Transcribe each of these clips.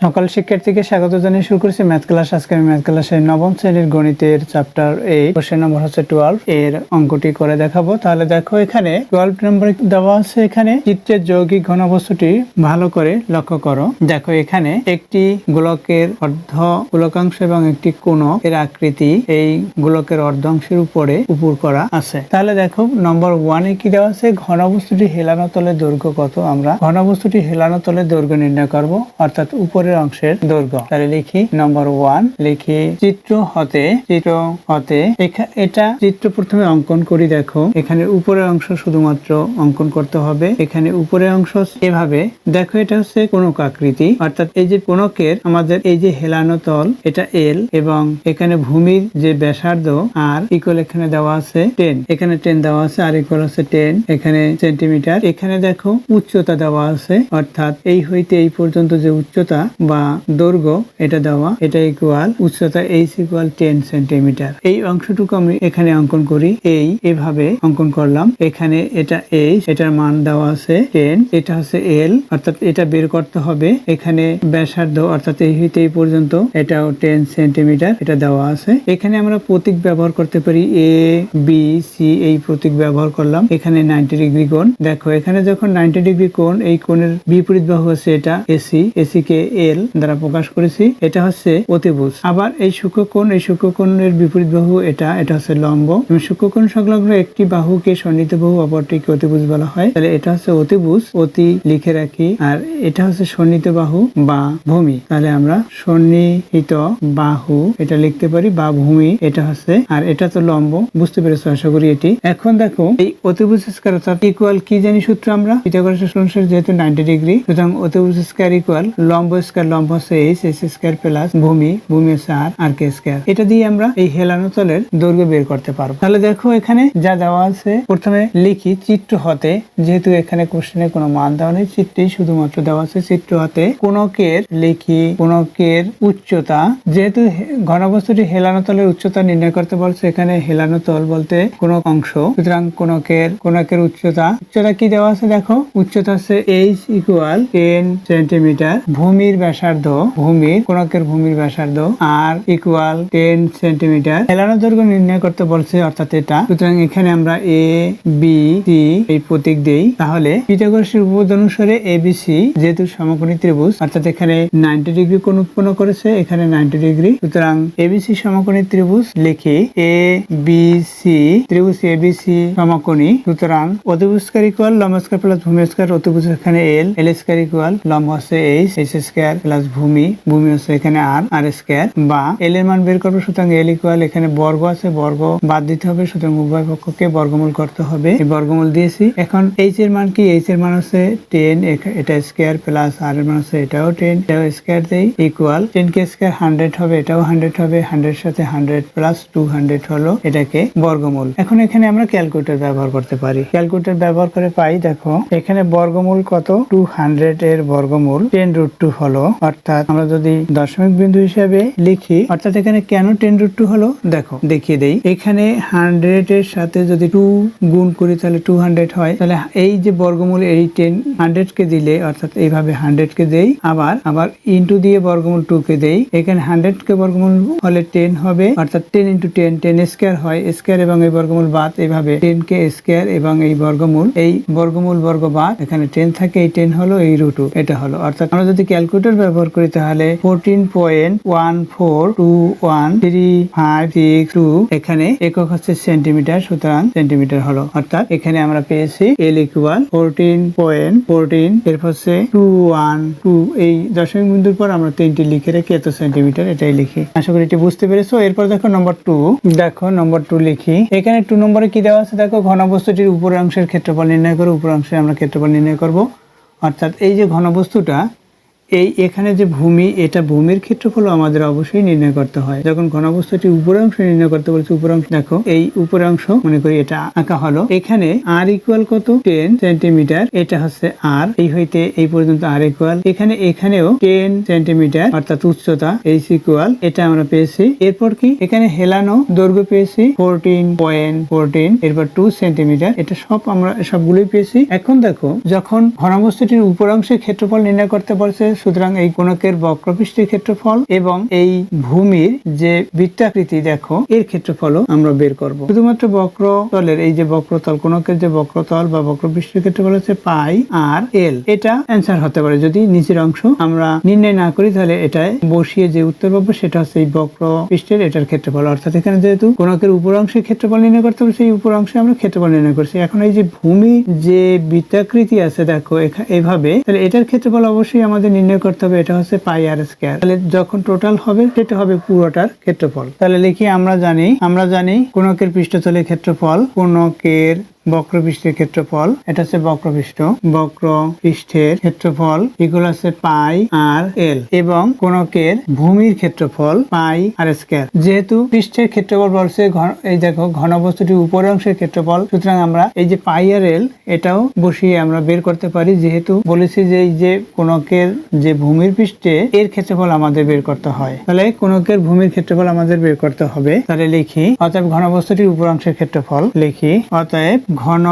সকাল শিক্ষার্থীকে স্বাগত জানিয়ে শুরু করেছি ম্যাথ ক্লাস। আজকে আমি ম্যাথ ক্লাসের নবম শ্রেণীর গণিতের চ্যাপ্টার 8 কোশ্চেন নম্বর হচ্ছে 12 এর অঙ্কটি করে দেখাবো। তাহলে দেখো এখানে 12 নম্বর দেওয়া আছে। এখানে চিত্রের যৌগিক ঘনবস্তুটি ভালো করে লক্ষ্য করো। দেখো এখানে একটি গোলকের অর্ধ গোলকাংশ এবং একটি কোণ এর আকৃতি এই গোলকের অর্ধাংশের উপর করা আছে। তাহলে দেখো নম্বর 1 এ কি দেওয়া আছে, ঘনবস্তুটি হেলানো তলের দৈর্ঘ্য কত। আমরা ঘনবস্তুটি হেলানো তলের দৈর্ঘ্য নির্ণয় করব, অর্থাৎ উপরের অংশের দৈর্ঘ্য। তাহলে লিখি নম্বর 1, লিখি চিত্র হতে এটা চিত্র প্রথমে অঙ্কন করি। দেখো এখানে উপরের অংশ শুধুমাত্র অঙ্কন করতে হবে। এখানে উপরের অংশ এভাবে দেখো, এটা হচ্ছে কোণক আকৃতি, অর্থাৎ এই যে কোণকের আমাদের এই যে হেলানো তল এটা এল, এবং এখানে ভূমির যে ব্যাসার্ধ আর ইকুয়াল এখানে দেওয়া আছে 10, এখানে 10 দেওয়া আছে, আর ইকুয়াল আছে 10 এখানে সেন্টিমিটার। এখানে দেখো উচ্চতা দেওয়া আছে, অর্থাৎ এই হইতে এই পর্যন্ত যে উচ্চতা বা দৈর্ঘ্য এটা দেওয়া, এটা ইকুয়াল উচ্চতা h ইকুয়াল 10 সেন্টিমিটার। এই অংশটুকু আমি এখানে অঙ্কন করি, এভাবে অঙ্কন করলাম। এখানে এটা h, এটার মান দেওয়া আছে 10, এটা হচ্ছে l, অর্থাৎ এটা বের করতে হবে। এখানে ব্যাসার্ধ অর্থাৎ এই হইতে এই পর্যন্ত এটাও 10 সেন্টিমিটার, এটা দেওয়া আছে। এখানে আমরা প্রতীক ব্যবহার করতে পারি, a b c, এই প্রতীক ব্যবহার করলাম। এখানে 90 ডিগ্রি কোণ। দেখো এখানে যখন 90 ডিগ্রি কোণ, এই কোণের বিপরীত বাহু আছে এটা AC কে L দ্বারা প্রকাশ করেছি, এটা হচ্ছে অতিভুজ। আবার এই সূক্ষ্মকোণ, এই সূক্ষ্মকোণের বিপরীত বাহু এটা হচ্ছে লম্ব। সূক্ষ্মকোণ সংলগ্ন একটি বাহুকে সন্নিহিত বাহু, অপরটিকে অতিভুজ বলা হয়। তাহলে এটা হচ্ছে অতিভুজ, অতি লিখে রাখি, আর এটা হচ্ছে সন্নিহিত বাহু বা ভূমি। তাহলে আমরা সন্নিহিত বাহু এটা লিখতে পারি, বা ভূমি এটা হচ্ছে, আর এটা তো লম্ব। বুঝতে পেরেছো আশা করি এটি। এখন দেখো এই অতিভুজ স্কয়ার অর্থাৎ ইকুয়াল কি জানি সূত্র আমরা, পিথাগোরাসের সূত্র অনুসারে যেহেতু 90 ডিগ্রি, সুতরাং অতিভুজ স্কয়ার ইকুয়াল লম্ব স্কয়ার, লম্ব হচ্ছে h স্কয়ার প্লাস ভূমি হচ্ছে r কে স্কয়ার। এটা দিয়ে আমরা এই হেলানো তলের দৈর্ঘ্য বের করতে পারবো। তাহলে দেখো এখানে যা দেওয়া আছে, প্রথমে লিখি চিত্র হতে, যেহেতু এখানে কোশ্চেনে কোনো মান দেওয়া নেই, চিত্রেই শুধুমাত্র দেওয়া আছে। চিত্র হতে কোণকের লিখি, কোণকের উচ্চতা, যেহেতু ঘনবস্তুটি হেলানো তলের উচ্চতা নির্ণয় করতে বলছে, এখানে হেলানো তল বলতে কোন অংশ, সুতরাং কোণকের উচ্চতা কি দেওয়া আছে, দেখো উচ্চতা হচ্ছে h ইকুয়াল 10 সেন্টিমিটার। ভূমির ব্যাসার্ধ, কোণকের ভূমির ব্যাসার্ধ r ইকুয়াল 10 সেন্টিমিটার। হেলানো দৈর্ঘ্য নির্ণয় করতে বলছে, অর্থাৎ এটা। সুতরাং এখানে আমরা a b c এই প্রতীক দেই। তাহলে পিথাগোরাসের উপপাদ্য অনুসারে ABC যেহেতু সমকোণী ত্রিভুজ, অর্থাৎ এখানে 90 ডিগ্রি কোণ উৎপন্ন করেছে, এখানে 90 ডিগ্রি, সুতরাং ABC সমকোণী ত্রিভুজ লিখি ABC, ত্রিভুজ ABC সমকোণী। সুতরাং অতিভুজ স্কয়ার ইকুয়াল লম্ব স্কয়ার প্লাস ভূমি স্কয়ার, অতিভুজ এখানে L স্কয়ার ইকুয়াল লম্ব হচ্ছে h স্কয়ার প্লাস ভূমি হচ্ছে এখানে r স্কয়ার, বা L এর মান বের করবো। সুতরাং L ইকুয়াল এখানে বর্গ আছে, বর্গ বাদ দিতে হবে, সুতরাং উভয় পক্ষকে বর্গমূল করতে হবে। এই বর্গমূল দিয়েছি। এখন h এর মান কি, h এর মান হচ্ছে 10, এটা স্কয়ার প্লাস r এর মান হচ্ছে এটাও 10, এটাও স্কয়ার দেই, ইকুয়াল 10 কে স্কয়ার 100 হবে, এটাও 100 হবে, 100 এর সাথে 100 প্লাস 200 হলো, এটাকে বর্গমূল। এখন এখানে আমরা ক্যালকুলেটর ব্যবহার করতে পারি। ক্যালকুলেটর ব্যবহার করে পাই, দেখো এখানে বর্গমূল কত, 200 এর বর্গমূল 10√2 হলো, অর্থাৎ আমরা যদি দশমিক বিন্দু হিসেবে লিখি, অর্থাৎ এখানে কেন 10√2 হলো দেখো দেখিয়ে দেই। এখানে 100 এর সাথে যদি 2 গুণ করি তাহলে 200 হয়। তাহলে এই যে বর্গমূল, এই 100 কে দিলে, অর্থাৎ এইভাবে 100 কে দেই, আবার ইনটু দিয়ে বর্গমূল 2 কে দেই। এখানে 100 কে বর্গমূল হলে 10 হবে, অর্থাৎ 10 × 10 স্কয়ার হয়, স্কয়ার এবং এই বর্গমূল বাদ, এইভাবে 10 কে স্কয়ার এবং এই বর্গমূল বর্গ বাদ, এখানে 10 থাকে, এই 10 হলো, এই √2 এটা হলো। অর্থাৎ আমরা যদি ক্যালকুলেটর ব্যবহার করি তাহলে 14.14213562, এখানে একক হচ্ছে সেন্টিমিটার, সুতরাং সেন্টিমিটার হলো। অর্থাৎ এখানে আমরা পেয়েছি L ইকুয়াল 14.14, এরপর হচ্ছে 212, এই দশমিক বিন্দুর পর আমরা 3টি লিখে রেখে এত সেন্টিমিটার, এটাই লিখি। আশা করি এটি বুঝতে পেরেছো। এরপর দেখো নম্বর 2, দেখো নম্বর 2 লিখি। এখানে 2 নম্বরে কি দেওয়া আছে, দেখো ঘনবস্তুটির উপরের অংশের ক্ষেত্রফল নির্ণয় করো। উপরের অংশে আমরা ক্ষেত্রফল নির্ণয় করব, অর্থাৎ এই যে ঘনবস্তুটা, এখানে যে ভূমি, এটা ভূমির ক্ষেত্রফল আমাদের অবশ্যই নির্ণয় করতে হয়। যখন ঘনবস্তুটি উপরের অংশ নির্ণয় করতে বলছে, উপরের অংশ দেখো, এই উপরের অংশ মনে করি এটা আঁকা হলো। এখানে r ইকুয়াল কত, 10 সেন্টিমিটার, এটা হচ্ছে r, এই হইতে এই পর্যন্ত r ইকুয়াল, এখানেও 10 সেন্টিমিটার, অর্থাৎ উচ্চতা h ইকুয়াল, এটা আমরা পেয়েছি। এরপর কি, এখানে হেলানো দৈর্ঘ্য পেয়েছি 14.14, এরপর 2 সেন্টিমিটার, এটা আমরা সবগুলোই পেয়েছি। এখন দেখো যখন ঘনবস্তুটির উপর অংশের ক্ষেত্রফল নির্ণয় করতে বলছে, সুতরাং এই কোণকের বক্রপৃষ্ঠের ক্ষেত্রফল এবং এই ভূমির যে বৃত্তাকৃতি দেখো এর ক্ষেত্রফলও আমরা বের করব। শুধুমাত্র বক্রতলের এই যে বক্রতল কোণকের যে বক্রতল বা বক্রপৃষ্ঠের ক্ষেত্রফল হচ্ছে পাই আর এল। এটা অ্যান্সার হতে পারে যদি নিচের অংশ আমরা নির্ণয় না করি, তাহলে এটায় বসিয়ে যে উত্তর পাবো সেটা হচ্ছে এই বক্রপৃষ্ঠের এটার ক্ষেত্রফল। অর্থাৎ এখানে যেহেতু কোণকের উপর অংশের ক্ষেত্রফল নির্ণয় করতে হবে, সেই উপর অংশে আমরা ক্ষেত্রফল নির্ণয় করছি। এখন এই যে ভূমি যে বৃত্তাকৃতি আছে দেখো এভাবে, তাহলে এটার ক্ষেত্রফল অবশ্যই আমাদের নির্ণয় করতে হবে। এটা হচ্ছে পাই আর স্কয়ার। তাহলে যখন টোটাল হবে সেটা হবে পুরোটার ক্ষেত্রফল। তাহলে লিখি আমরা জানি কোণকের পৃষ্ঠতলের ক্ষেত্রফল, কোণকের বক্রপৃষ্ঠের ক্ষেত্রফল, এটা হচ্ছে বক্রপৃষ্ঠের ক্ষেত্রফল ইকুয়াল আছে পাই আর এল, এবং কোণকের ভূমির ক্ষেত্রফল পাই আর স্কয়ার। যেহেতু পৃষ্ঠের ক্ষেত্রফল বলছে এই দেখো ঘনবস্তুটির উপর অংশের ক্ষেত্রফল, সুতরাং আমরা এই যে পাই আর এল এটাও বসিয়ে আমরা বের করতে পারি। যেহেতু বলেছি যে এই যে কোণকের যে ভূমির পৃষ্ঠে এর ক্ষেত্রফল আমাদের বের করতে হয়, তাহলে কোণকের ভূমির ক্ষেত্রফল আমাদের বের করতে হবে। তাহলে লিখি অতএব ঘনবস্তুটির উপর অংশের ক্ষেত্রফল, লিখি অতএব ঘন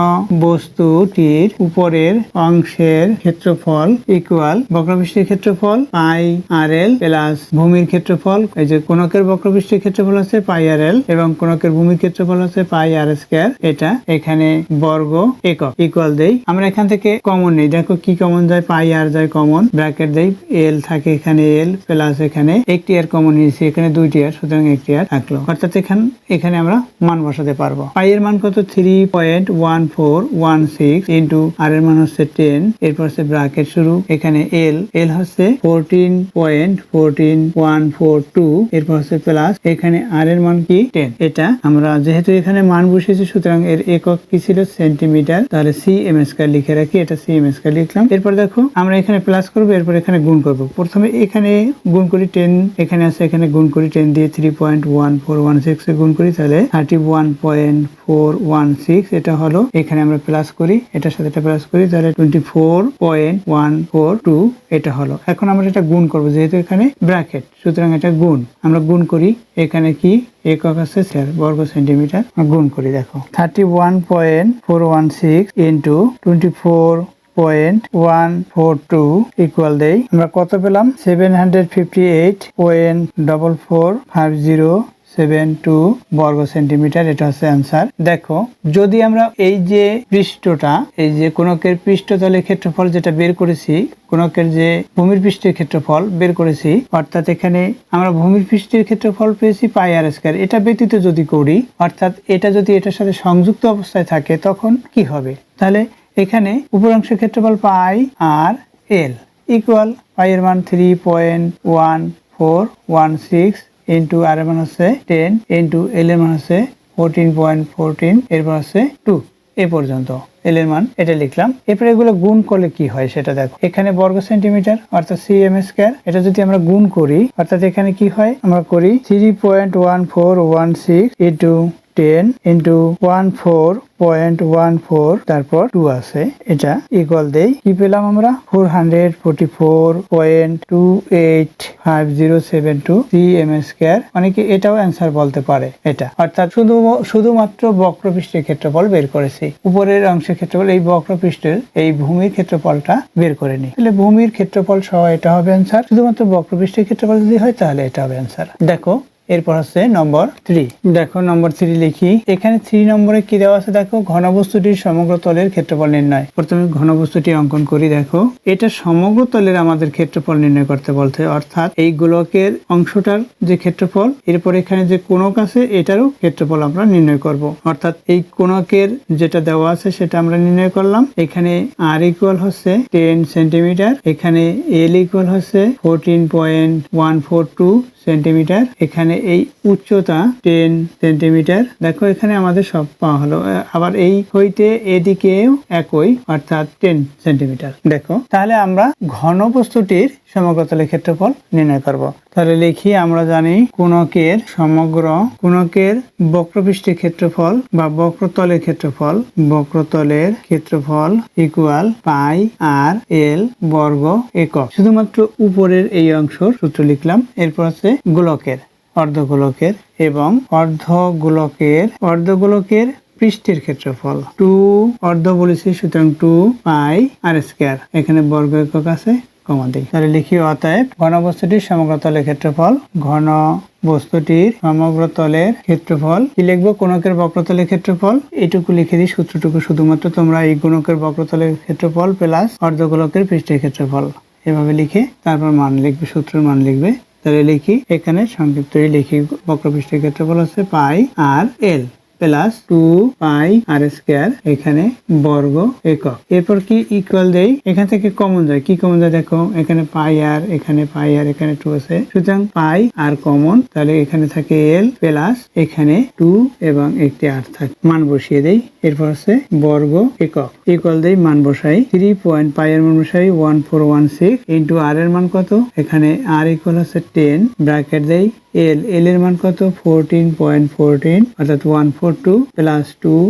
বস্তুটির উপরের অংশের ক্ষেত্রফল ইকুয়াল বক্রপৃষ্ঠের ক্ষেত্রফল পাই আর এল প্লাস ভূমির ক্ষেত্রফল। এই যে কোণকের বক্রপৃষ্ঠের ক্ষেত্রফল আছে পাই আর এল এবং কোণকের ভূমির ক্ষেত্রফল আছে পাই আর স্কয়ার। এটা এখানে বর্গ একক ইকুয়াল দেই। আমরা এখান থেকে কমন নেই, দেখো কি কমন যায়, পাই আর যায় কমন, ব্র্যাকেট দেই, এল থাকে এখানে এল প্লাস এখানে একটি আর কমন নিয়েছি, এখানে দুইটি আর, সুতরাং একটি আর থাকলো। অর্থাৎ এখানে আমরা মান বসাতে পারবো। পাই এর মান কত 3.1416 ইন্টু আর এর মান হচ্ছে 10, এরপর হচ্ছে ব্র্যাকেট শুরু, এখানে এল হচ্ছে 14.14142, এরপর হচ্ছে প্লাস এখানে আর এর মান কি 10। এটা আমরা যেহেতু এখানে মান বসিয়েছি সুতরাং এর একক কি ছিল সেন্টিমিটার, তাহলে সিএম স্কয়ার লিখে রাখি, এটা সিএম স্কয়ার লিখলাম। এরপর দেখো আমরা এখানে প্লাস করবো, এরপর এখানে গুণ করব। প্রথমে এখানে গুণ করি 10, এখানে আছে এখানে গুণ করি 10 দিয়ে 3.1416 এ গুণ করি, তাহলে 31.416 এটা হলো। এখানে আমরা প্লাস করি, এটার সাথে এটা প্লাস করি, তাহলে 24.142 এটা হলো। এখন আমরা এটা গুণ করব, যেহেতু এখানে ব্র্যাকেট সুতরাং এটা গুণ, আমরা গুণ করি, এখানে কি একক আছে বর্গ সেন্টিমিটার, গুণ করি। দেখো 31.416 ইন্টু 24.142 ইকুয়াল দেই, আমরা কত পেলাম 758.445072 বর্গ সেন্টিমিটার। এটা হচ্ছে অ্যান্সার। দেখো যদি আমরা এই যে পৃষ্ঠটা, এই যে কোণকের পৃষ্ঠতলের ক্ষেত্রফল যেটা বের করেছি, কোণকের যে ভূমির পৃষ্ঠের ক্ষেত্রফল বের করেছি, অর্থাৎ এখানে আমরা ভূমির পৃষ্ঠের ক্ষেত্রফল পেয়েছি পাই আর স্কয়ার। এটা ব্যতীত যদি করি, অর্থাৎ এটা যদি এটার সাথে সংযুক্ত অবস্থায় থাকে তখন কি হবে, তাহলে এখানে উপর অংশের ক্ষেত্রফল পাই আর এল ইকুয়াল পাই এর মান 3.1416 ইন্টু আর এর মান হচ্ছে 10 ইন্টু এল এর মান হচ্ছে 14.14, এরপর হচ্ছে 2 এ পর্যন্ত এল এর মান এটা লিখলাম। এরপরে এগুলো গুণ করলে কি হয় সেটা দেখো, এখানে বর্গ সেন্টিমিটার অর্থাৎ সিএম স্কয়ার, এটা যদি আমরা গুণ করি অর্থাৎ এখানে কি হয়, আমরা করি 3.1416 ইন্টু 10 ইন্টু 14.14 তারপর 2 আছে, এটা ইকুয়াল দেই, কি পেলাম আমরা 444.285072 সিএম স্কয়ার। অনেকে এটাও অ্যান্সার বলতে পারে এটা, অর্থাৎ শুধুমাত্র বক্রপৃষ্ঠের ক্ষেত্রফল বের করেছি, উপরের অংশের ক্ষেত্রফল এই বক্রপৃষ্ঠের এই ভূমির ক্ষেত্রফলটা বের করে নি, তাহলে ভূমির ক্ষেত্রফল সহ এটা হবে অ্যান্সার। শুধুমাত্র বক্রপৃষ্ঠের ক্ষেত্রফল যদি হয় তাহলে এটা হবে অ্যান্সার। দেখো এরপর হচ্ছে নম্বর 3। দেখো নম্বর 3 লিখি, এখানে 3 নম্বরে কি দেওয়া আছে দেখো, ঘনবস্তুটির সমগ্র তলের ক্ষেত্রফল নির্ণয়। প্রথমে ঘনবস্তুটি অঙ্কন করি। দেখো এটা সমগ্র তলের আমাদের ক্ষেত্রফল নির্ণয় করতে বলতে, অর্থাৎ এই গোলকের অংশটার যে ক্ষেত্রফল, এরপর এখানে যে কোণক আছে এটারও ক্ষেত্রফল আমরা নির্ণয় করব। অর্থাৎ এই কোণকের যেটা দেওয়া আছে সেটা আমরা নির্ণয় করলাম। এখানে আর ইকুয়াল হচ্ছে 10 সেন্টিমিটার, এখানে এল ইকুয়াল হচ্ছে 14.142 সেন্টিমিটার, এখানে এই উচ্চতা 10 সেন্টিমিটার। দেখো এখানে আমাদের সব পাওয়া হলো। আবার এই হইতে এদিকেও একই, অর্থাৎ 10 সেন্টিমিটার। দেখো তাহলে আমরা ঘনবস্তুটির সমগ্র তলের ক্ষেত্রফল নির্ণয় করব। তাহলে লিখি, আমরা জানি কোণকের বক্রপৃষ্ঠের ক্ষেত্রফল বা বক্রতলের ক্ষেত্রফল ইকুয়াল পাই আর এল বর্গ একক। শুধুমাত্র উপরের এই অংশের সূত্র লিখলাম। এরপর আছে গোলকের, অর্ধগোলকের এবং অর্ধগোলকের পৃষ্ঠের ক্ষেত্রফল 2 অর্ধ বলেছি, সুতরাং 2 পাই আর স্কয়ার। এখানে বর্গ একক আছে কমা দিই। তাহলে লিখি অতএব ঘনবস্তুটির সমগ্র তলের ক্ষেত্রফল, ঘন বস্তুটির সমগ্র তলের ক্ষেত্রফল কি লিখবো, কোণকের বক্রতলের ক্ষেত্রফল, এটুকু লিখে দিই সূত্রটুকু, শুধুমাত্র তোমরা এই গুণকের বক্রতলের ক্ষেত্রফল প্লাস অর্ধগোলকের পৃষ্ঠের ক্ষেত্রফল এভাবে লিখে তারপর মান লিখবে, সূত্রের মান লিখবে। তাহলে লিখি এখানে সংক্ষিপ্ত লিখি বক্রপৃষ্ঠের ক্ষেত্রফল হচ্ছে পাই আর এল প্লাস 2 পাই আর স্কয়ার এখানে বর্গ একক। এরপর কি ইকুয়াল দেই, এখান থেকে কমন যায়, কি কমন যায় দেখো, এখানে পাই আর এখানে 2 আছে, সুতরাং পাই আর কমন, তাহলে এখানে থাকে এল প্লাস এখানে 2 এবং একটি আর থাকে, মান বসিয়ে দেই। এরপর আছে বর্গ একক, ইকুয়াল দেই, মান বসাই, 3 পাই এর মান বসাই 1416 ইন্টু আর এর মান কত, এখানে আর ইকুয়াল আছে 10 ব্র্যাকেট দেই, এল এর মান কত 14.14 অর্থাৎ 142 প্লাস 2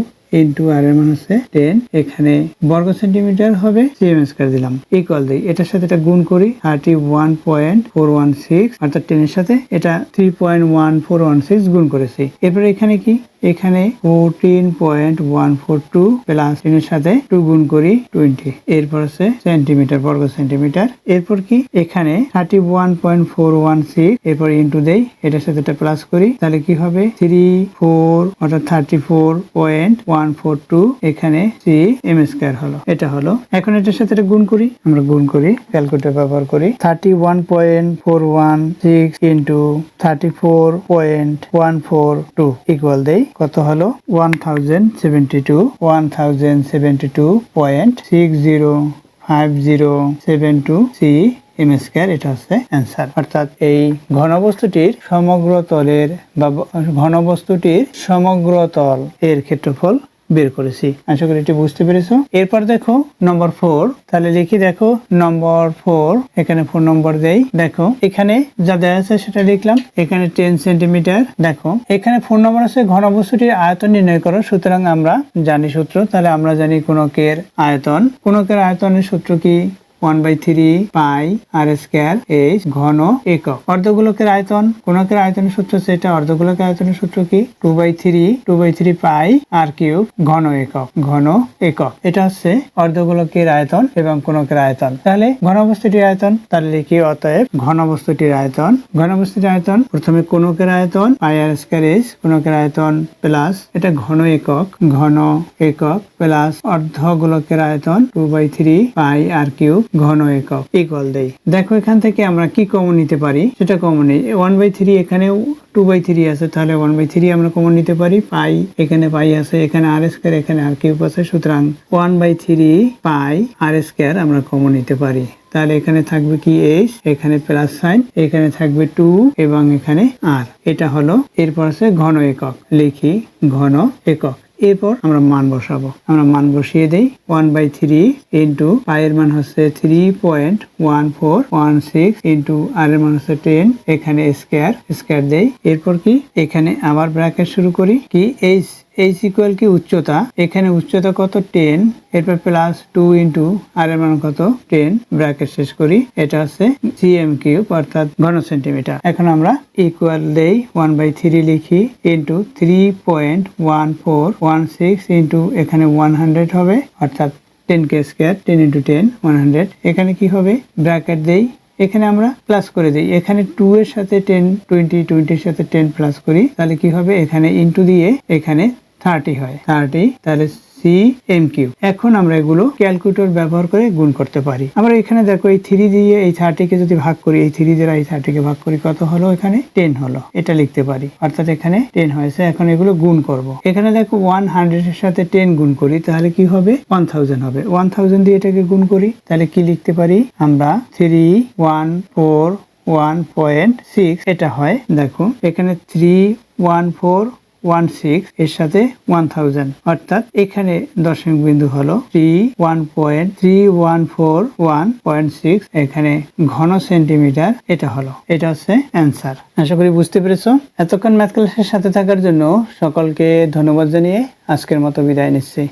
ইন্টু আর এর মান হচ্ছে 10, এখানে বর্গ সেন্টিমিটার হবে, সিএম স্কয়ার দিলাম, ইকুয়াল দেই, এটার সাথে এটা গুণ করি 31.416 অর্থাৎ 10 এর সাথে এটা 3.1416 গুণ করেছি। এরপরে এখানে কি, এখানে 14.142 প্লাস 10 এর সাথে 2 গুণ করি 20, এরপর আছে সেন্টিমিটার, বর্গ সেন্টিমিটার। এরপর কি এখানে 31.416 এরপর ইন্টু দেই, এটার সাথে এটা প্লাস করি, তাহলে কি হবে 34 অর্থাৎ 34.142 এখানে সিএম স্কয়ার হলো, এটা হলো। এখন এটার সাথে এটা গুণ করি, আমরা গুণ করি, ক্যালকুলেটর ব্যবহার করি, 31.416 ইন্টু 34.142 ইকুয়াল দেই, কত হলো 1072.605072 সিএম স্কয়ার, এটা হচ্ছে অ্যান্সার। অর্থাৎ এই ঘনবস্তুটির সমগ্র তলের বা ঘনবস্তুটির সমগ্র তল এর ক্ষেত্রফল বের করেছি। আশা করি এটি বুঝতে পেরেছো। এরপর দেখো নম্বর 4, তাহলে লিখি, দেখো নম্বর 4, এখানে 4 নম্বর দেই, দেখো এখানে যা দেওয়া আছে সেটা লিখলাম, এখানে 10 সেন্টিমিটার, দেখো এখানে 4 নম্বর আছে ঘনবস্তুটির আয়তন নির্ণয় করো, সুতরাং আমরা জানি সূত্র, তাহলে আমরা জানি কোণকের আয়তন, কোণকের আয়তনের সূত্র কি 1/3 পাই আর স্কয়ার এইচ ঘন একক। অর্ধগোলকের আয়তন, কোণকের আয়তনের সূত্র সেটা, অর্ধগোলকের আয়তনের সূত্র কি 2/3 পাই আর কিউব ঘন একক, ঘন একক। এটা হচ্ছে অর্ধগোলকের আয়তন এবং কোণকের আয়তন। তাহলে ঘনবস্তুটির আয়তন, তাহলে লিখি অতএব ঘনবস্তুটির আয়তন, ঘনবস্তুটির আয়তন প্রথমে কোণকের আয়তন পাই আর স্কয়ার এইচ কোণকের আয়তন প্লাস এটা ঘন একক, ঘন একক প্লাস অর্ধগোলকের আয়তন 2/3 পাই আর কিউব ঘন একক ইকুয়াল দেই। দেখো এখান থেকে আমরা কি কমন নিতে পারি, সেটা কমন নেই, 1/3 এখানেও 2/3 আছে, তাহলে 1/3 আমরা কমন নিতে পারি, পাই এখানে পাই আছে, এখানে আর স্কয়ার, এখানে আর কিউব আছে, সুতরাং 1/3 পাই আর স্কয়ার আমরা কমন নিতে পারি। তাহলে এখানে থাকবে কি এইচ, এখানে প্লাস সাইন, এখানে থাকবে 2 এবং এখানে আর, এটা হলো। এরপর আছে ঘন একক, লিখি ঘন একক। এরপর আমরা মান বসাবো, আমরা মান বসিয়ে দেই, 1/3 ইন্টু পাই এর মান হচ্ছে 3.1416 ইন্টু আর এর মান হচ্ছে 10, এখানে স্কয়ার দেই। এরপর কি এখানে আবার ব্র্যাকেট শুরু করি, কি এইচ ইকুয়াল কি উচ্চতা, এখানে উচ্চতা কত 10, এরপর প্লাস 2 ইন্টু আর এর মান কত 10 ব্র্যাকেট শেষ করি, এটা হচ্ছে সিএম কিউব অর্থাৎ ঘন সেন্টিমিটার। এখন আমরা ইকুয়াল দেই, 1/3 লিখি ইন্টু 3.1416 ইন্টু এখানে 100 হবে অর্থাৎ 10k স্কয়ার, 10 ইন্টু 10 100, এখানে কি হবে ব্র্যাকেট দেই, এখানে আমরা প্লাস করে দিই, এখানে 2 এর সাথে 10 20 এর সাথে 10 প্লাস করি, তাহলে কি হবে এখানে ইনটু দিয়ে এখানে 30 হয়, 30, তাহলে সিএম কিউব। এখন আমরা এগুলো ক্যালকুলেটর ব্যবহার করে গুণ করতে পারি। আমরা এখানে দেখো এই 3 দিয়ে এই 30 কে যদি ভাগ করি, এই 3 দ্বারা এই 30 কে ভাগ করি, কত হলো এখানে 10 হলো, এটা লিখতে পারি, অর্থাৎ এখানে 10 হয়েছে। এখন এগুলো গুণ করব, এখানে দেখো 100 এর সাথে 10 গুণ করি, তাহলে কি হবে 1000 হবে, 1000 দিয়ে এটাকে গুণ করি, তাহলে কি লিখতে পারি আমরা 314.1.6 এটা হয়। দেখো এখানে 31416 এর সাথে 1000 অর্থাৎ এখানে দশমিক বিন্দু হলো 31.3141.6 এখানে ঘন সেন্টিমিটার, এটা হলো, এটা হচ্ছে অ্যান্সার। আশা করি বুঝতে পেরেছো। এতক্ষণ ম্যাথ ক্লাসের সাথে থাকার জন্য সকলকে ধন্যবাদ জানিয়ে আজকের মতো বিদায় নিচ্ছি।